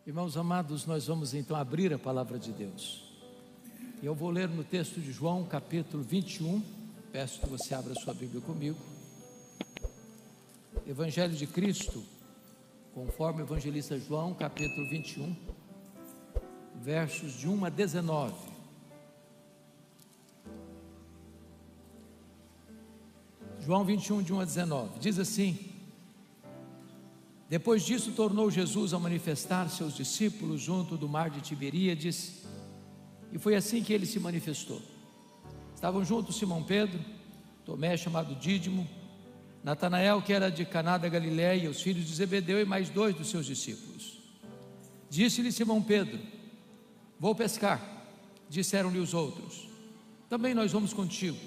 Irmãos amados, nós vamos então abrir a palavra de Deus. Eu vou ler no texto de João, capítulo 21. Peço que você abra sua Bíblia comigo. Evangelho de Cristo, conforme o evangelista João, capítulo 21, versos de 1 a 19. João 21, de 1 a 19, diz assim: Depois disso tornou Jesus a manifestar-se aos discípulos junto do mar de Tiberíades, e foi assim que ele se manifestou. Estavam juntos Simão Pedro, Tomé chamado Dídimo, Natanael que era de Caná da Galileia, os filhos de Zebedeu e mais 2 dos seus discípulos. Disse-lhe Simão Pedro: Vou pescar. Disseram-lhe os outros: Também nós vamos contigo.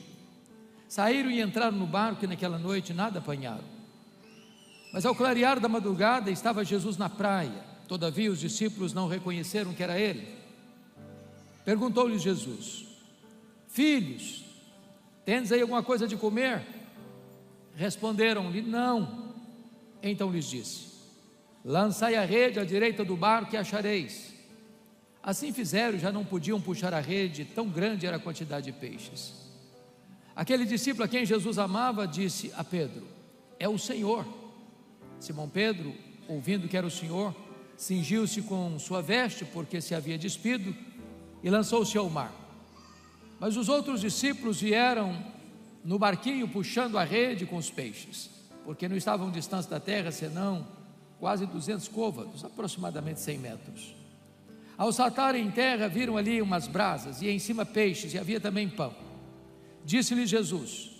Saíram e entraram no barco e naquela noite nada apanharam. Mas ao clarear da madrugada estava Jesus na praia. Todavia os discípulos não reconheceram que era ele. Perguntou-lhes Jesus: Filhos, tendes aí alguma coisa de comer? Responderam-lhe: Não. Então lhes disse: Lançai a rede à direita do barco e achareis. Assim fizeram, já não podiam puxar a rede, tão grande era a quantidade de peixes. Aquele discípulo a quem Jesus amava disse a Pedro: É o Senhor. Simão Pedro, ouvindo que era o Senhor, cingiu-se com sua veste, porque se havia despido, e lançou-se ao mar. Mas os outros discípulos vieram no barquinho puxando a rede com os peixes, porque não estavam distantes da terra, senão quase 200 côvados, aproximadamente 100 metros. Ao saltarem em terra, viram ali umas brasas, e em cima peixes, e havia também pão. Disse-lhe Jesus: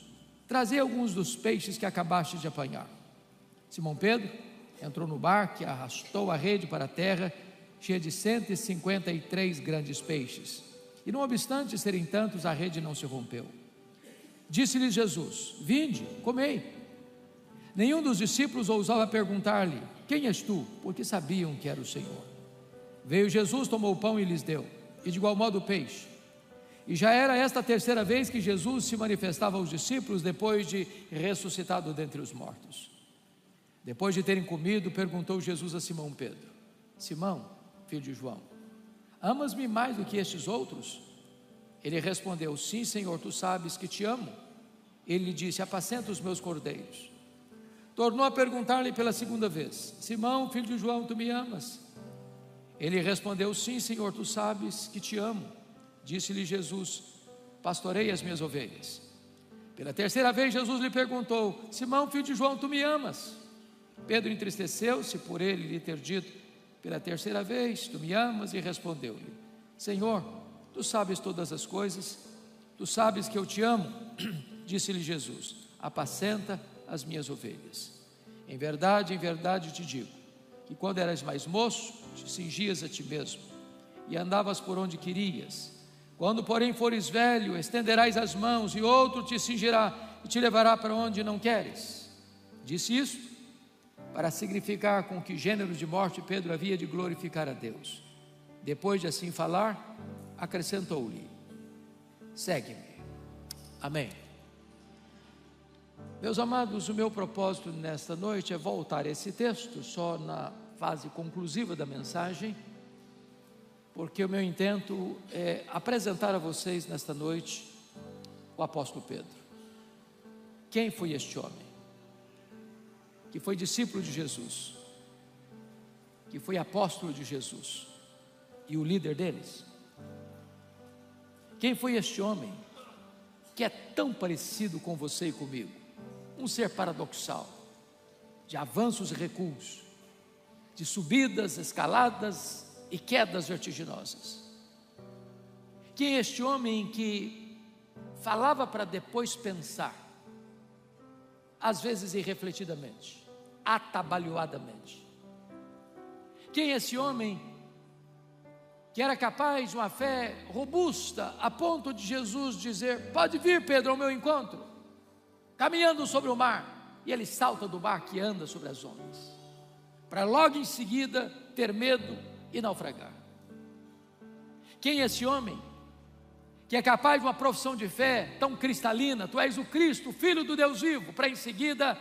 Trazei alguns dos peixes que acabaste de apanhar. Simão Pedro entrou no barco e arrastou a rede para a terra, cheia de 153 grandes peixes, e não obstante serem tantos, a rede não se rompeu. Disse-lhe Jesus: Vinde, comei. Nenhum dos discípulos ousava perguntar-lhe: Quem és tu? Porque sabiam que era o Senhor. Veio Jesus, tomou o pão e lhes deu, e de igual modo o peixe. E já era esta a terceira vez que Jesus se manifestava aos discípulos depois de ressuscitado dentre os mortos. Depois de terem comido, perguntou Jesus a Simão Pedro: Simão, filho de João, amas-me mais do que estes outros? Ele respondeu: Sim, Senhor, tu sabes que te amo. Ele lhe disse: Apacenta os meus cordeiros. Tornou a perguntar-lhe pela segunda vez: Simão, filho de João, tu me amas? Ele respondeu: Sim, Senhor, tu sabes que te amo. Disse-lhe Jesus: Pastorei as minhas ovelhas. Pela terceira vez Jesus lhe perguntou: Simão, filho de João, tu me amas? Pedro entristeceu-se por ele lhe ter dito pela terceira vez: Tu me amas? E respondeu-lhe: Senhor, tu sabes todas as coisas, tu sabes que eu te amo. Disse-lhe Jesus: Apacenta as minhas ovelhas. Em verdade te digo, que quando eras mais moço, te cingias a ti mesmo, e andavas por onde querias. Quando porém fores velho, estenderás as mãos, e outro te cingirá e te levará para onde não queres. Disse isso para significar com que gênero de morte Pedro havia de glorificar a Deus. Depois de assim falar, acrescentou-lhe: Segue-me. Amém. Meus amados, o meu propósito nesta noite é voltar a esse texto, só na fase conclusiva da mensagem, porque o meu intento é apresentar a vocês nesta noite o apóstolo Pedro. Quem foi este homem? Que foi discípulo de Jesus, que foi apóstolo de Jesus e o líder deles. Quem foi este homem que é tão parecido com você e comigo? Um ser paradoxal, de avanços e recuos, de subidas, escaladas e quedas vertiginosas. Quem é este homem que falava para depois pensar, às vezes irrefletidamente, atabalhoadamente? Quem é esse homem que era capaz de uma fé robusta, a ponto de Jesus dizer: Pode vir, Pedro, ao meu encontro, caminhando sobre o mar, e ele salta do barco e anda sobre as ondas, para logo em seguida ter medo e naufragar? Quem é esse homem que é capaz de uma profissão de fé tão cristalina: Tu és o Cristo, o Filho do Deus vivo, para em seguida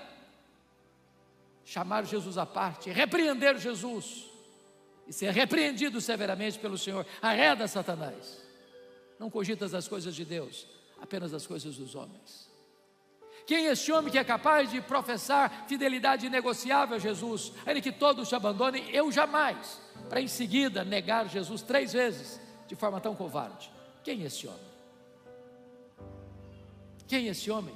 chamar Jesus à parte, repreender Jesus e ser repreendido severamente pelo Senhor. Arreda, Satanás, não cogitas as coisas de Deus, apenas as coisas dos homens. Quem é esse homem que é capaz de professar fidelidade inegociável a Jesus, ainda que todos te abandonem? Eu jamais, para em seguida negar Jesus 3 vezes, de forma tão covarde. Quem é esse homem? Quem é esse homem?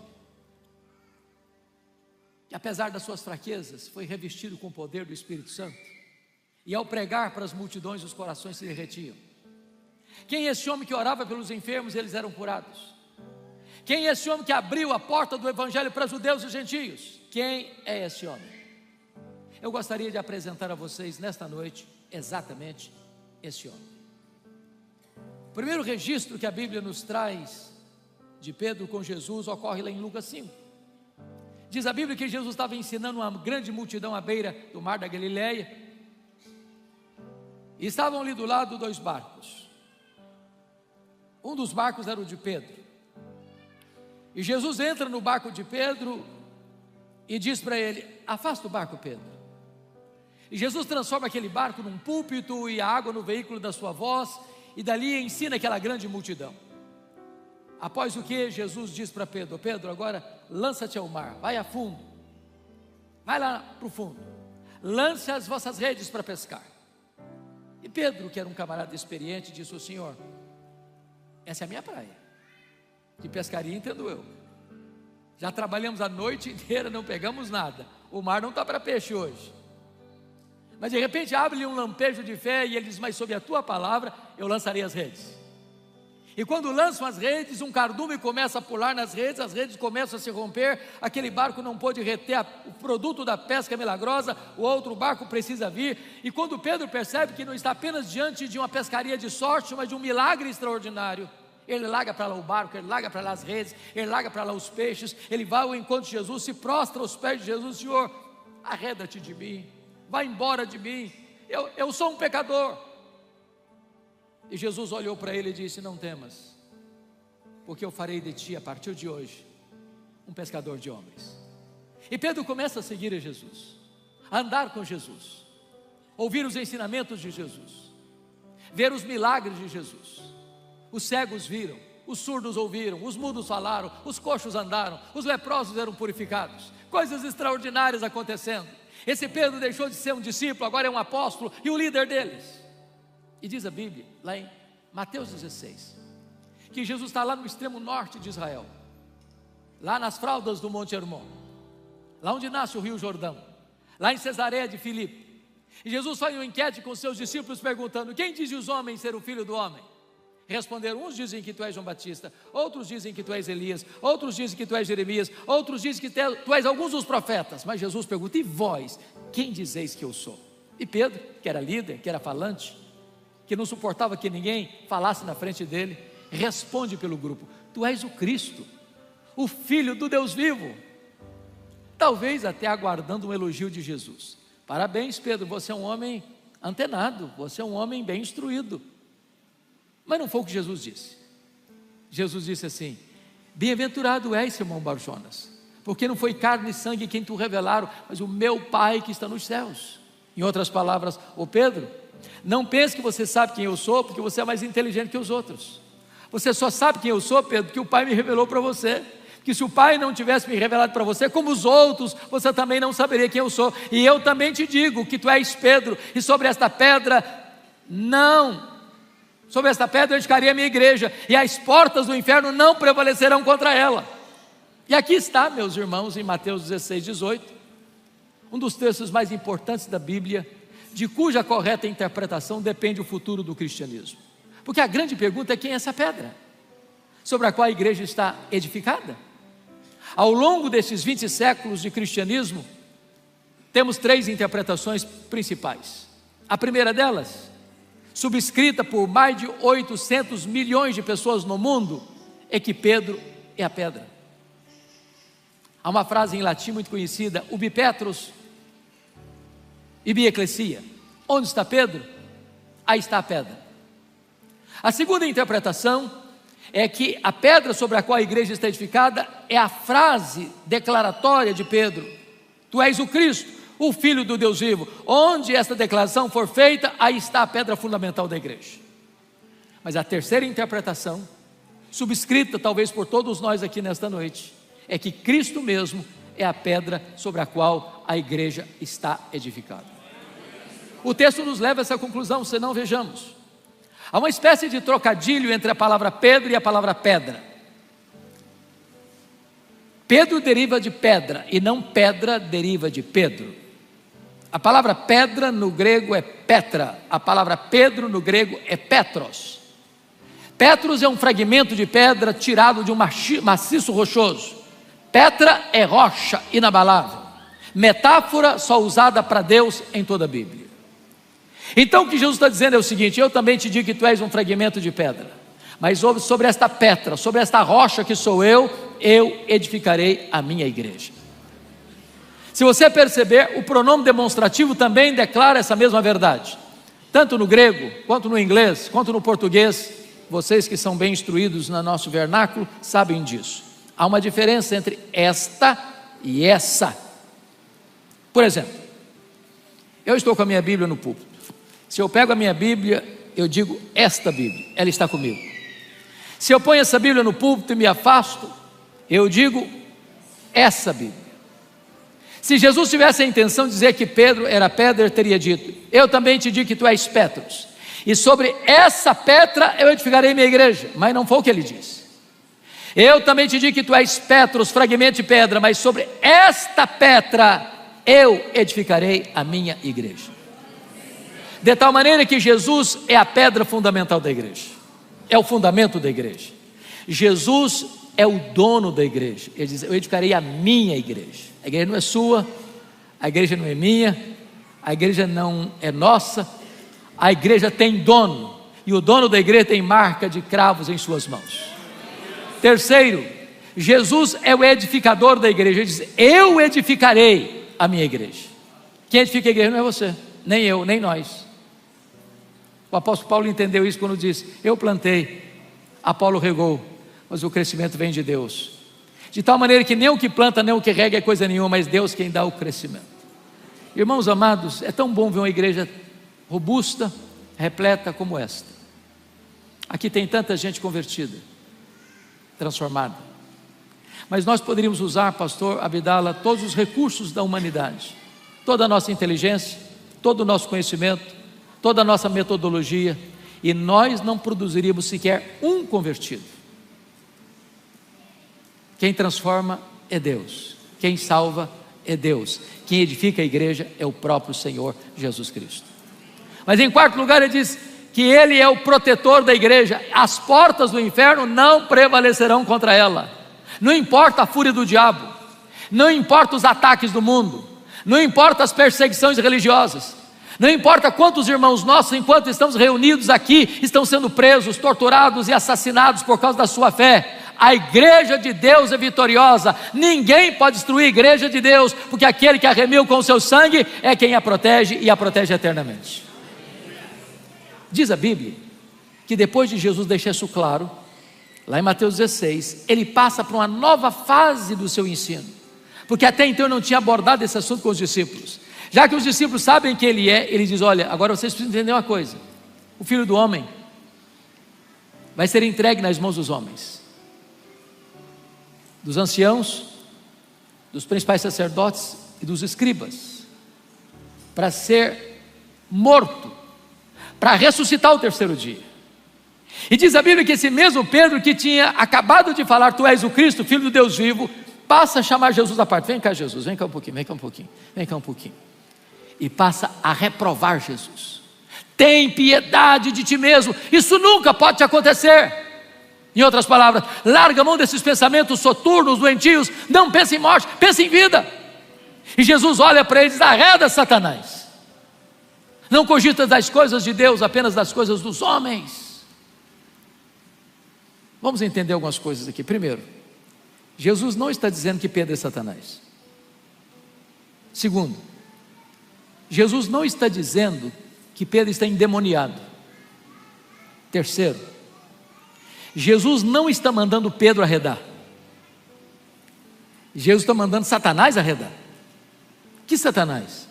Que apesar das suas fraquezas, foi revestido com o poder do Espírito Santo, e ao pregar para as multidões, os corações se derretiam. Quem é esse homem que orava pelos enfermos e eles eram curados? Quem é esse homem que abriu a porta do Evangelho para judeus e gentios? Quem é esse homem? Eu gostaria de apresentar a vocês nesta noite exatamente esse homem. O primeiro registro que a Bíblia nos traz de Pedro com Jesus ocorre lá em Lucas 5. Diz a Bíblia que Jesus estava ensinando uma grande multidão à beira do mar da Galileia, e estavam ali do lado 2 barcos. Um dos barcos era o de Pedro, e Jesus entra no barco de Pedro e diz para ele: afasta o barco, Pedro. E Jesus transforma aquele barco num púlpito e a água no veículo da sua voz, e dali ensina aquela grande multidão. Após o que Jesus diz para Pedro: Pedro, agora lança-te ao mar, vai a fundo, vai lá para o fundo, lance as vossas redes para pescar. E Pedro, que era um camarada experiente, disse: o Senhor, essa é a minha praia, de pescaria entendo eu, já trabalhamos a noite inteira, não pegamos nada, o mar não está para peixe hoje. Mas de repente abre-lhe um lampejo de fé, e ele diz: mas sob a tua palavra eu lançarei as redes. E quando lançam as redes, um cardume começa a pular nas redes, as redes começam a se romper, aquele barco não pôde reter o produto da pesca milagrosa, o outro barco precisa vir. E quando Pedro percebe que não está apenas diante de uma pescaria de sorte, mas de um milagre extraordinário, ele larga para lá o barco, ele larga para lá as redes, ele larga para lá os peixes, ele vai ao encontro de Jesus, se prostra aos pés de Jesus: Senhor, arreda-te de mim, vai embora de mim, eu sou um pecador. E Jesus olhou para ele e disse: não temas, porque eu farei de ti, a partir de hoje, um pescador de homens. E Pedro começa a seguir a Jesus, a andar com Jesus, ouvir os ensinamentos de Jesus, ver os milagres de Jesus. Os cegos viram, os surdos ouviram, os mudos falaram, os coxos andaram, os leprosos eram purificados, coisas extraordinárias acontecendo. Esse Pedro deixou de ser um discípulo, agora é um apóstolo e o líder deles. E diz a Bíblia, lá em Mateus 16, que Jesus está lá no extremo norte de Israel, lá nas fraldas do Monte Hermon, lá onde nasce o Rio Jordão, lá em Cesareia de Filipe. E Jesus faz uma enquete com seus discípulos perguntando: quem diz os homens ser o Filho do Homem? Responderam: uns dizem que tu és João Batista, outros dizem que tu és Elias, outros dizem que tu és Jeremias, outros dizem que tu és alguns dos profetas. Mas Jesus pergunta: e vós, quem dizeis que eu sou? E Pedro, que era líder, que era falante, que não suportava que ninguém falasse na frente dele, responde pelo grupo: tu és o Cristo, o Filho do Deus vivo. Talvez até aguardando um elogio de Jesus. Parabéns, Pedro, você é um homem antenado, você é um homem bem instruído. Mas não foi o que Jesus disse. Jesus disse assim: bem-aventurado és, Simão Bar-Jonas, porque não foi carne e sangue quem tu revelaram, mas o meu Pai que está nos céus. Em outras palavras, ô Pedro, não pense que você sabe quem eu sou, porque você é mais inteligente que os outros. Você só sabe quem eu sou, Pedro, porque o Pai me revelou para você. Que se o Pai não tivesse me revelado para você, como os outros, você também não saberia quem eu sou. E eu também te digo que tu és Pedro, e sobre esta pedra sobre esta pedra eu edificarei a minha igreja, e as portas do inferno não prevalecerão contra ela. E aqui está, meus irmãos, em Mateus 16, 18, um dos textos mais importantes da Bíblia, de cuja correta interpretação depende o futuro do cristianismo. Porque a grande pergunta é: quem é essa pedra sobre a qual a igreja está edificada? Ao longo desses 20 séculos de cristianismo, temos 3 interpretações principais. A primeira delas, subscrita por mais de 800 milhões de pessoas no mundo, é que Pedro é a pedra. Há uma frase em latim muito conhecida: ubi Petrus, ibi ecclesia. Onde está Pedro? Aí está a pedra. A segunda interpretação é que a pedra sobre a qual a igreja está edificada é a frase declaratória de Pedro: tu és o Cristo, o Filho do Deus vivo. Onde esta declaração for feita, aí está a pedra fundamental da igreja. Mas a terceira interpretação, subscrita talvez por todos nós aqui nesta noite, é que Cristo mesmo é a pedra sobre a qual a igreja está edificada. O texto nos leva a essa conclusão, senão vejamos. Há uma espécie de trocadilho entre a palavra Pedro e a palavra pedra. Pedro deriva de pedra e não pedra deriva de Pedro. A palavra pedra no grego é Petra, a palavra Pedro no grego é Petros. Petros é um fragmento de pedra tirado de um maciço rochoso. Petra é rocha inabalável, metáfora só usada para Deus em toda a Bíblia. Então o que Jesus está dizendo é o seguinte: eu também te digo que tu és um fragmento de pedra, mas sobre esta Petra, sobre esta rocha que sou eu edificarei a minha igreja. Se você perceber, o pronome demonstrativo também declara essa mesma verdade, tanto no grego, quanto no inglês, quanto no português. Vocês que são bem instruídos no nosso vernáculo sabem disso. Há uma diferença entre esta e essa. Por exemplo, eu estou com a minha Bíblia no púlpito. Se eu pego a minha Bíblia, eu digo esta Bíblia, ela está comigo. Se eu ponho essa Bíblia no púlpito e me afasto, eu digo essa Bíblia. Se Jesus tivesse a intenção de dizer que Pedro era pedra, ele teria dito: eu também te digo que tu és Petros, e sobre essa pedra eu edificarei minha igreja. Mas não foi o que ele disse. Eu também te digo que tu és Petros, fragmento de pedra, mas sobre esta pedra eu edificarei a minha igreja. De tal maneira que Jesus é a pedra fundamental da igreja, é o fundamento da igreja. Jesus é o dono da igreja. Ele diz: eu edificarei a minha igreja. A igreja não é sua, a igreja não é minha, a igreja não é nossa, a igreja tem dono, e o dono da igreja tem marca de cravos em suas mãos. Terceiro, Jesus é o edificador da igreja. Ele diz: eu edificarei a minha igreja. Quem edifica a igreja não é você, nem eu, nem nós. O apóstolo Paulo entendeu isso quando disse: eu plantei, Apolo regou, mas o crescimento vem de Deus. De tal maneira que nem o que planta, nem o que rega é coisa nenhuma, mas Deus quem dá o crescimento. Irmãos amados, é tão bom ver uma igreja robusta, repleta como esta. Aqui tem tanta gente convertida, transformada. Mas nós poderíamos usar, pastor Abdala, todos os recursos da humanidade, toda a nossa inteligência, todo o nosso conhecimento, toda a nossa metodologia, e nós não produziríamos sequer um convertido. Quem transforma é Deus, quem salva é Deus, quem edifica a igreja é o próprio Senhor Jesus Cristo. Mas em quarto lugar ele diz que Ele é o protetor da igreja. As portas do inferno não prevalecerão contra ela. Não importa a fúria do diabo, não importa os ataques do mundo, não importa as perseguições religiosas, não importa quantos irmãos nossos, enquanto estamos reunidos aqui, estão sendo presos, torturados e assassinados por causa da sua fé. A igreja de Deus é vitoriosa. Ninguém pode destruir a igreja de Deus, porque aquele que a remiu com o seu sangue é quem a protege e a protege eternamente. Diz a Bíblia que depois de Jesus deixar isso claro, lá em Mateus 16, ele passa para uma nova fase do seu ensino, porque até então ele não tinha abordado esse assunto com os discípulos. Já que os discípulos sabem quem ele é, ele diz: olha, agora vocês precisam entender uma coisa: o Filho do Homem vai ser entregue nas mãos dos homens, dos anciãos, dos principais sacerdotes e dos escribas, para ser morto, para ressuscitar o terceiro dia. E diz a Bíblia que esse mesmo Pedro, que tinha acabado de falar: tu és o Cristo, Filho do Deus vivo, passa a chamar Jesus à parte. Vem cá, Jesus, vem cá um pouquinho, vem cá um pouquinho, vem cá um pouquinho. E passa a reprovar Jesus: tem piedade de ti mesmo, isso nunca pode te acontecer. Em outras palavras, larga a mão desses pensamentos soturnos, doentios, não pensa em morte, pensa em vida. E Jesus olha para ele e diz: arreda, Satanás, não cogita das coisas de Deus, apenas das coisas dos homens. Vamos entender algumas coisas aqui. Primeiro, Jesus não está dizendo que Pedro é Satanás. Segundo, Jesus não está dizendo que Pedro está endemoniado. Terceiro, Jesus não está mandando Pedro arredar. Jesus está mandando Satanás arredar. Que Satanás?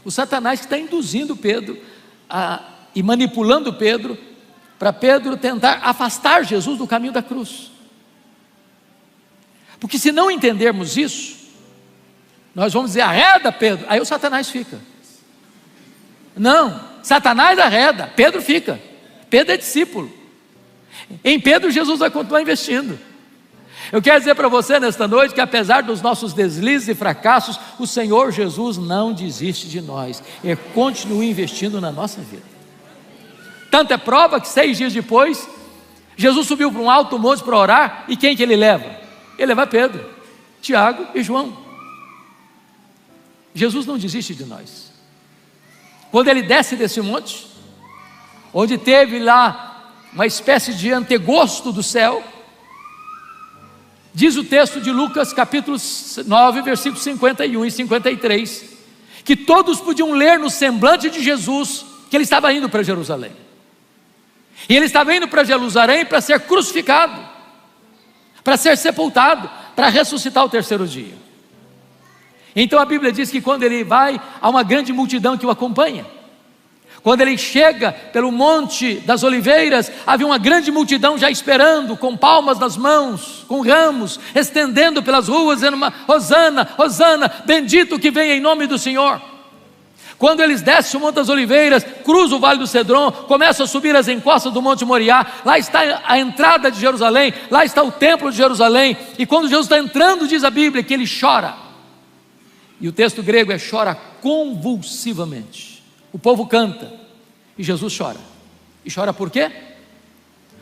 O Satanás que está induzindo Pedro e manipulando Pedro, para Pedro tentar afastar Jesus do caminho da cruz. Porque se não entendermos isso, nós vamos dizer: arreda, Pedro. Aí o Satanás fica. Não, Satanás arreda, Pedro fica. Pedro é discípulo. Em Pedro Jesus vai continuar investindo. Eu quero dizer para você nesta noite que, apesar dos nossos deslizes e fracassos, o Senhor Jesus não desiste de nós e continua investindo na nossa vida. Tanto é prova que 6 dias depois, Jesus subiu para um alto monte para orar, e quem que ele leva? Ele leva Pedro, Tiago e João. Jesus não desiste de nós. Quando ele desce desse monte, onde teve lá uma espécie de antegosto do céu, diz o texto de Lucas capítulo 9, versículos 51 e 53, que todos podiam ler no semblante de Jesus que ele estava indo para Jerusalém. E ele estava indo para Jerusalém para ser crucificado, para ser sepultado, para ressuscitar ao terceiro dia. Então a Bíblia diz que quando ele vai, há uma grande multidão que o acompanha. Quando ele chega pelo Monte das Oliveiras, havia uma grande multidão já esperando, com palmas nas mãos, com ramos, estendendo pelas ruas, dizendo: Hosana, Hosana, bendito que vem em nome do Senhor. Quando eles descem o Monte das Oliveiras, cruzam o Vale do Cedron, começam a subir as encostas do Monte Moriá, lá está a entrada de Jerusalém, lá está o templo de Jerusalém, e quando Jesus está entrando, diz a Bíblia que ele chora, e o texto grego é chora convulsivamente. O povo canta, e Jesus chora. E chora por quê?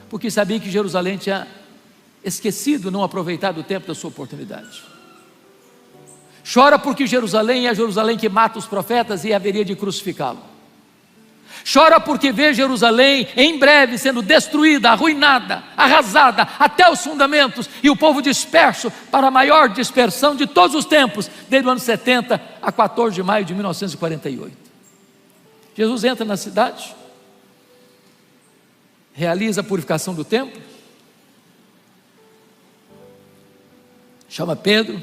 Porque sabia que Jerusalém tinha esquecido, não aproveitado o tempo da sua oportunidade. Chora porque Jerusalém é a Jerusalém que mata os profetas e haveria de crucificá-lo. Chora porque vê Jerusalém em breve sendo destruída, arruinada, arrasada até os fundamentos, e o povo disperso para a maior dispersão de todos os tempos, desde o ano 70 a 14 de maio de 1948. Jesus entra na cidade, realiza a purificação do templo, chama Pedro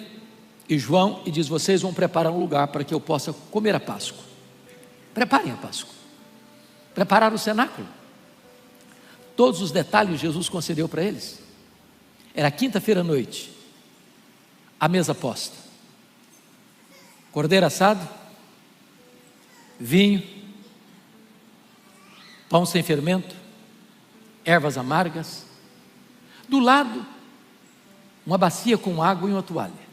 e João e diz: vocês vão preparar um lugar para que eu possa comer a Páscoa. Preparem a Páscoa, prepararam o cenáculo. Todos os detalhes Jesus concedeu para eles. Era quinta-feira à noite, a mesa posta, cordeiro assado, vinho, pão sem fermento, ervas amargas, do lado uma bacia com água e uma toalha.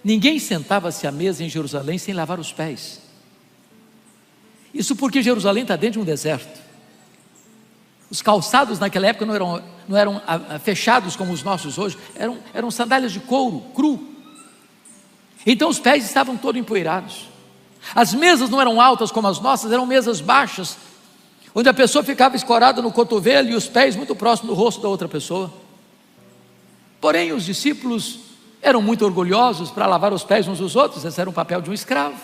Ninguém sentava-se à mesa em Jerusalém sem lavar os pés. Isso porque Jerusalém está dentro de um deserto. Os calçados naquela época não eram fechados como os nossos hoje, eram sandálias de couro, cru. Então os pés estavam todos empoeirados. As mesas não eram altas como as nossas, eram mesas baixas, onde a pessoa ficava escorada no cotovelo e os pés muito próximos do rosto da outra pessoa. Porém, os discípulos eram muito orgulhosos para lavar os pés uns dos outros. Esse era um papel de um escravo.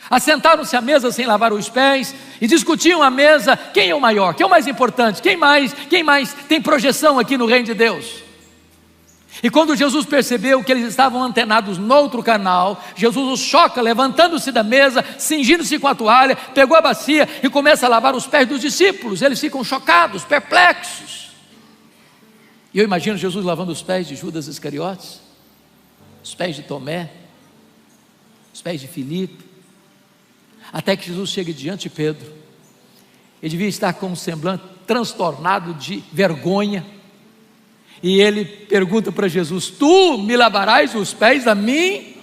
Assentaram-se à mesa sem lavar os pés e discutiam à mesa: quem é o maior, quem é o mais importante, quem mais tem projeção aqui no reino de Deus. E quando Jesus percebeu que eles estavam antenados noutro canal, Jesus os choca, levantando-se da mesa, cingindo-se com a toalha, pegou a bacia e começa a lavar os pés dos discípulos. Eles ficam chocados, perplexos. E eu imagino Jesus lavando os pés de Judas Iscariotes, os pés de Tomé, os pés de Filipe, até que Jesus chega diante de Pedro. Ele devia estar com um semblante transtornado de vergonha, e ele pergunta para Jesus: tu me lavarás os pés a mim?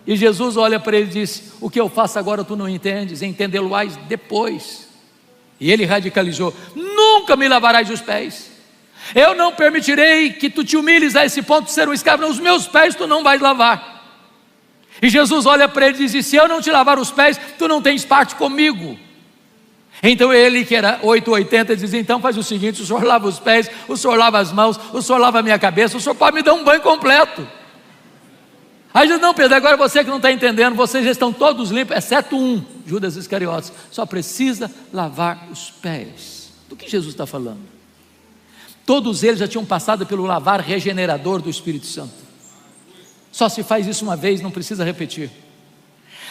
E Jesus olha para ele e diz: o que eu faço agora tu não entendes, entendê-lo-ás depois. E ele radicalizou: nunca me lavarás os pés, eu não permitirei que tu te humilhes a esse ponto de ser um escravo, os meus pés tu não vais lavar. E Jesus olha para ele e diz: se eu não te lavar os pés, tu não tens parte comigo. Então ele, que era 880, diz: então faz o seguinte, o senhor lava os pés, o senhor lava as mãos, o senhor lava a minha cabeça, o senhor pode me dar um banho completo. Aí diz: não, Pedro, agora você que não está entendendo, vocês já estão todos limpos, exceto um, Judas Iscariotes, só precisa lavar os pés. Do que Jesus está falando? Todos eles já tinham passado pelo lavar regenerador do Espírito Santo. Só se faz isso uma vez, não precisa repetir.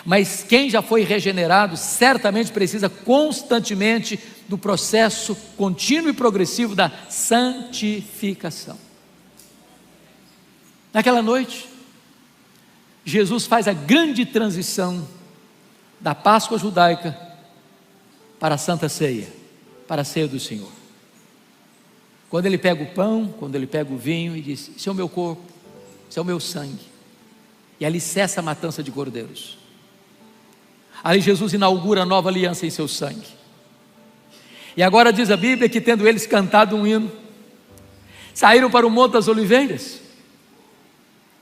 Mas quem já foi regenerado certamente precisa constantemente do processo contínuo e progressivo da santificação. Naquela noite, Jesus faz a grande transição da Páscoa judaica para a Santa Ceia, para a ceia do Senhor. Quando ele pega o pão, quando ele pega o vinho e diz: isso é o meu corpo, isso é o meu sangue. E ali cessa a matança de cordeiros. Ali Jesus inaugura a nova aliança em seu sangue. E agora diz a Bíblia que, tendo eles cantado um hino, saíram para o Monte das Oliveiras.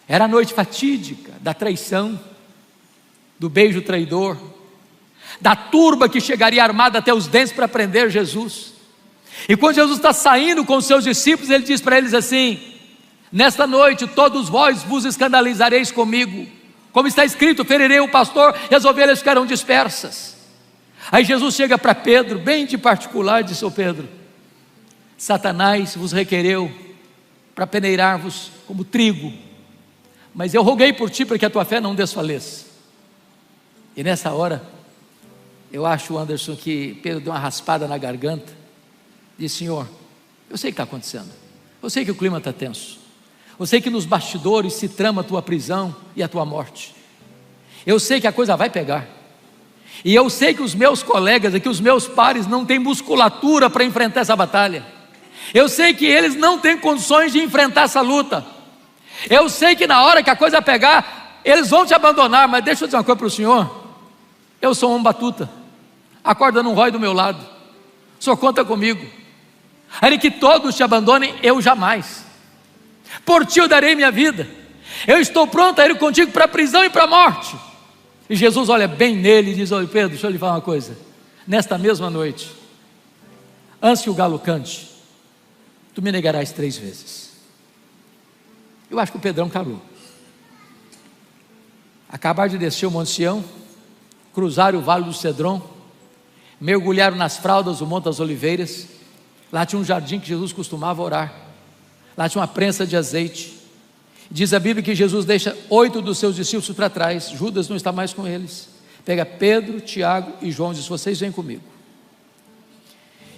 Era a noite fatídica da traição, do beijo traidor, da turba que chegaria armada até os dentes para prender Jesus. E quando Jesus está saindo com os seus discípulos, ele diz para eles assim: nesta noite todos vós vos escandalizareis comigo, como está escrito, ferirei o pastor e as ovelhas ficarão dispersas. Aí Jesus chega para Pedro, bem de particular, e diz: ô Pedro, Satanás vos requereu para peneirar-vos como trigo, mas eu roguei por ti para que a tua fé não desfaleça. E nessa hora, eu acho, Anderson, que Pedro deu uma raspada na garganta, disse: Senhor, eu sei o que está acontecendo, eu sei que o clima está tenso, eu sei que nos bastidores se trama a tua prisão e a tua morte, eu sei que a coisa vai pegar, e eu sei que os meus colegas aqui, os meus pares, não têm musculatura para enfrentar essa batalha, eu sei que eles não têm condições de enfrentar essa luta, eu sei que na hora que a coisa pegar, eles vão te abandonar, mas deixa eu dizer uma coisa para o Senhor: eu sou um batuta, a corda não rói do meu lado, o Senhor conta comigo, ainda que todos te abandonem, eu jamais. Por ti eu darei minha vida, eu estou pronto a ir contigo para a prisão e para a morte. E Jesus olha bem nele e diz: olha Pedro, deixa eu lhe falar uma coisa, nesta mesma noite, antes que o galo cante, tu me negarás 3 vezes. Eu acho que o Pedrão calou. Acabaram de descer o Monte Sião, cruzaram o Vale do Cedron, mergulharam nas fraldas do Monte das Oliveiras. Lá tinha um jardim que Jesus costumava orar, lá tinha uma prensa de azeite. Diz a Bíblia que Jesus deixa 8 dos seus discípulos para trás, Judas não está mais com eles, pega Pedro, Tiago e João e diz: vocês vêm comigo.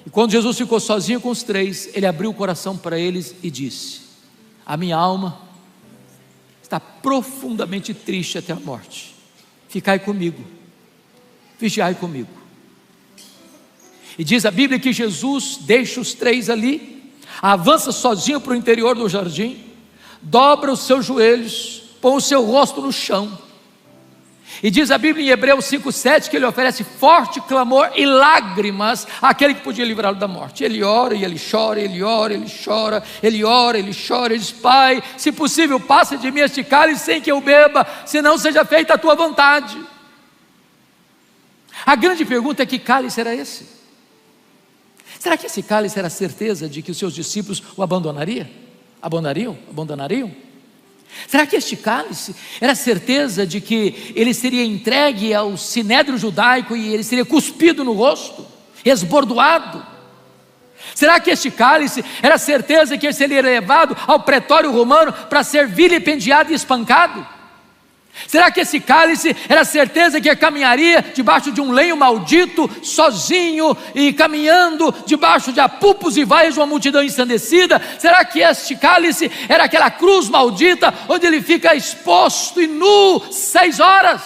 E quando Jesus ficou sozinho com os 3, ele abriu o coração para eles e disse: a minha alma está profundamente triste até a morte, ficai comigo, vigiai comigo. E diz a Bíblia que Jesus deixa os 3 ali, avança sozinho para o interior do jardim, dobra os seus joelhos, põe o seu rosto no chão, e diz a Bíblia em Hebreus 5,7 que ele oferece forte clamor e lágrimas àquele que podia livrá-lo da morte. Ele ora e ele chora, ele ora, ele chora, ele ora, ele chora, ele diz: Pai, se possível, passa de mim este cálice sem que eu beba, senão seja feita a tua vontade. A grande pergunta é: que cálice era esse? Será que esse cálice era a certeza de que os seus discípulos o abandonariam? Será que este cálice era a certeza de que ele seria entregue ao sinédrio judaico e ele seria cuspido no rosto, esbordoado? Será que este cálice era a certeza que ele seria levado ao pretório romano para ser vilipendiado e espancado? Será que esse cálice era a certeza que caminharia debaixo de um lenho maldito, sozinho e caminhando debaixo de apupos e vaias de uma multidão ensandecida? Será que este cálice era aquela cruz maldita, onde ele fica exposto e nu 6 horas?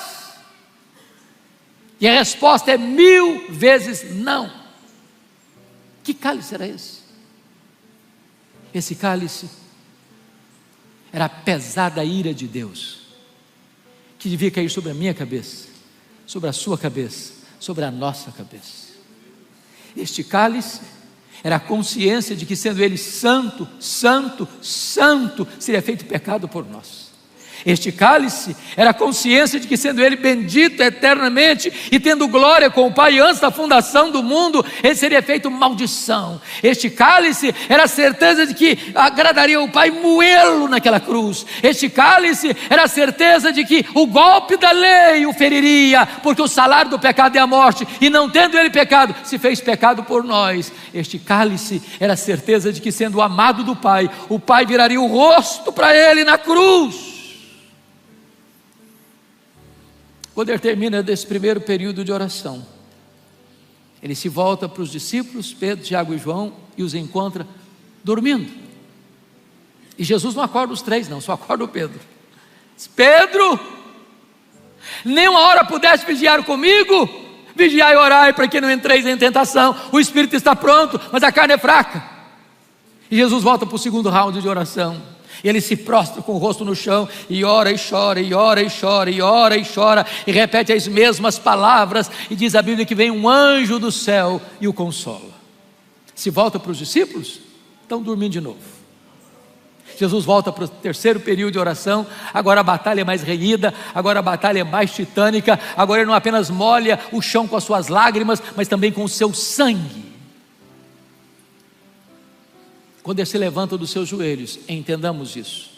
E a resposta é 1000 vezes não. Que cálice era esse? Esse cálice era a pesada ira de Deus, que devia cair sobre a minha cabeça, sobre a sua cabeça, sobre a nossa cabeça. Este cálice era a consciência de que, sendo ele santo, santo, santo, seria feito pecado por nós. Este cálice era a consciência de que, sendo ele bendito eternamente e tendo glória com o Pai antes da fundação do mundo, ele seria feito maldição. Este cálice era a certeza de que agradaria o Pai moê-lo naquela cruz. Este cálice era a certeza de que o golpe da lei o feriria, porque o salário do pecado é a morte, e não tendo ele pecado, se fez pecado por nós. Este cálice era a certeza de que, sendo o amado do Pai, o Pai viraria o rosto para ele na cruz. Quando ele termina desse primeiro período de oração, ele se volta para os discípulos, Pedro, Tiago e João, e os encontra dormindo. E Jesus não acorda os três não, só acorda o Pedro. Diz: Pedro, nem uma hora pudeste vigiar comigo? Vigiai e orai para que não entreis em tentação. O espírito está pronto, mas a carne é fraca. E Jesus volta para o segundo round de oração. E ele se prostra com o rosto no chão e ora e chora, e ora e chora, e ora e chora, e repete as mesmas palavras, e diz a Bíblia que vem um anjo do céu e o consola. Se volta para os discípulos, estão dormindo de novo. Jesus volta para o terceiro período de oração. Agora a batalha é mais renhida, agora a batalha é mais titânica. Agora ele não apenas molha o chão com as suas lágrimas, mas também com o seu sangue. Quando ele se levanta dos seus joelhos, entendamos isso,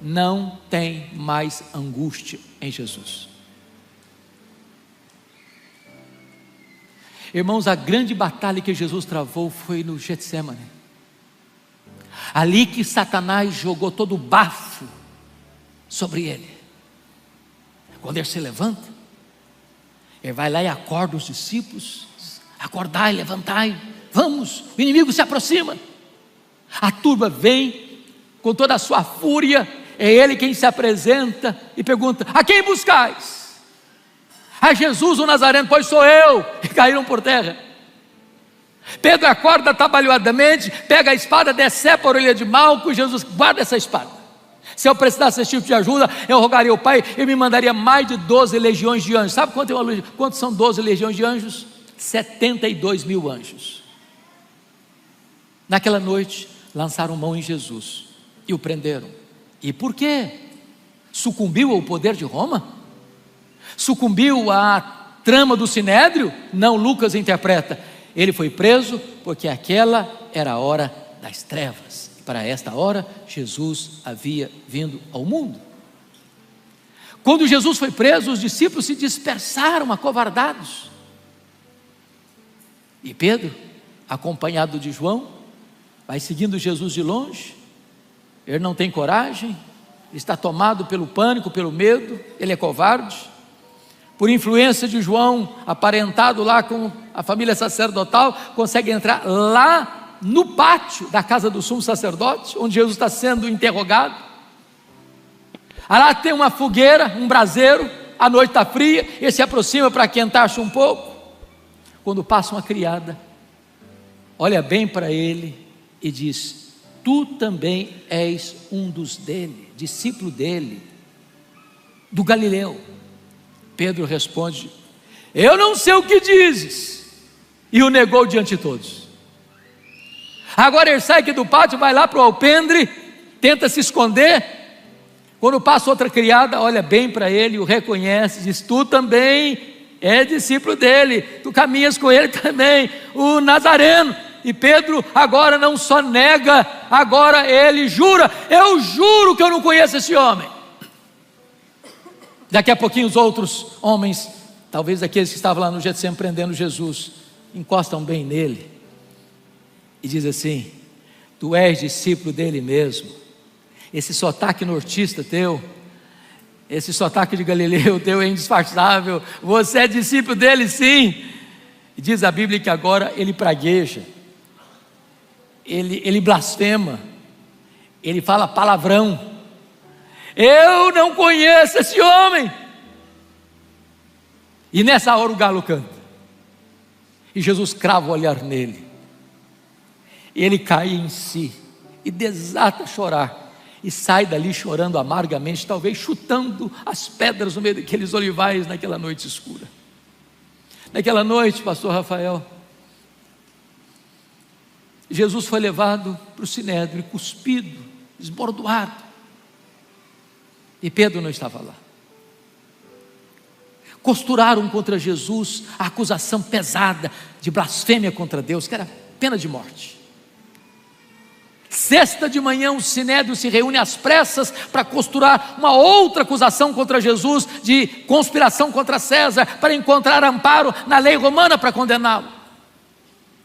não tem mais angústia em Jesus. Irmãos, a grande batalha que Jesus travou foi no Getsemane. Ali que Satanás jogou todo o bafo sobre ele. Quando ele se levanta, ele vai lá e acorda os discípulos: acordai, levantai, vamos, o inimigo se aproxima. A turba vem com toda a sua fúria, é ele quem se apresenta e pergunta: a quem buscais? A Jesus o Nazareno. Pois sou eu. E caíram por terra. Pedro acorda atabalhoadamente, pega a espada, decepa a orelha de Malco, e Jesus: guarda essa espada. Se eu precisasse desse tipo de ajuda, eu rogaria ao Pai, ele me mandaria mais de 12 legiões de anjos. Sabe quanto são 12 legiões de anjos? 72 mil anjos. Naquela noite, lançaram mão em Jesus e o prenderam. E por quê? Sucumbiu ao poder de Roma? Sucumbiu à trama do Sinédrio? Não, Lucas interpreta: ele foi preso porque aquela era a hora das trevas. Para esta hora, Jesus havia vindo ao mundo. Quando Jesus foi preso, os discípulos se dispersaram, acovardados. E Pedro, acompanhado de João, vai seguindo Jesus de longe. Ele não tem coragem, está tomado pelo pânico, pelo medo, ele é covarde. Por influência de João, aparentado lá com a família sacerdotal, consegue entrar lá no pátio da casa do sumo sacerdote, onde Jesus está sendo interrogado. Lá tem uma fogueira, um braseiro, a noite está fria, ele se aproxima para quentar-se um pouco. Quando passa uma criada, olha bem para ele e diz: tu também és um dos dele, discípulo dele, do Galileu. Pedro responde: eu não sei o que dizes, e o negou diante de todos. Agora ele sai aqui do pátio, vai lá para o alpendre, tenta se esconder. Quando passa outra criada, olha bem para ele, o reconhece, diz: tu também é discípulo dele, tu caminhas com ele também, o Nazareno. E Pedro agora não só nega, agora ele jura: eu juro que eu não conheço esse homem. Daqui a pouquinho os outros homens, talvez aqueles que estavam lá no Getsemane prendendo Jesus, encostam bem nele e diz assim: tu és discípulo dele mesmo. Esse sotaque nortista teu, esse sotaque de Galileu teu é indisfarçável, você é discípulo dele sim. E diz a Bíblia que agora ele pragueja, ele blasfema, ele fala palavrão. Eu não conheço esse homem. E nessa hora o galo canta, e Jesus crava o olhar nele, e ele cai em si e desata a chorar, e sai dali chorando amargamente, talvez chutando as pedras no meio daqueles olivais naquela noite escura. Naquela noite, pastor Rafael, Jesus foi levado para o Sinédrio, cuspido, esbordoado, e Pedro não estava lá. Costuraram contra Jesus a acusação pesada de blasfêmia contra Deus, que era pena de morte. Sexta de manhã o Sinédrio se reúne às pressas para costurar uma outra acusação contra Jesus, de conspiração contra César, para encontrar amparo na lei romana para condená-lo.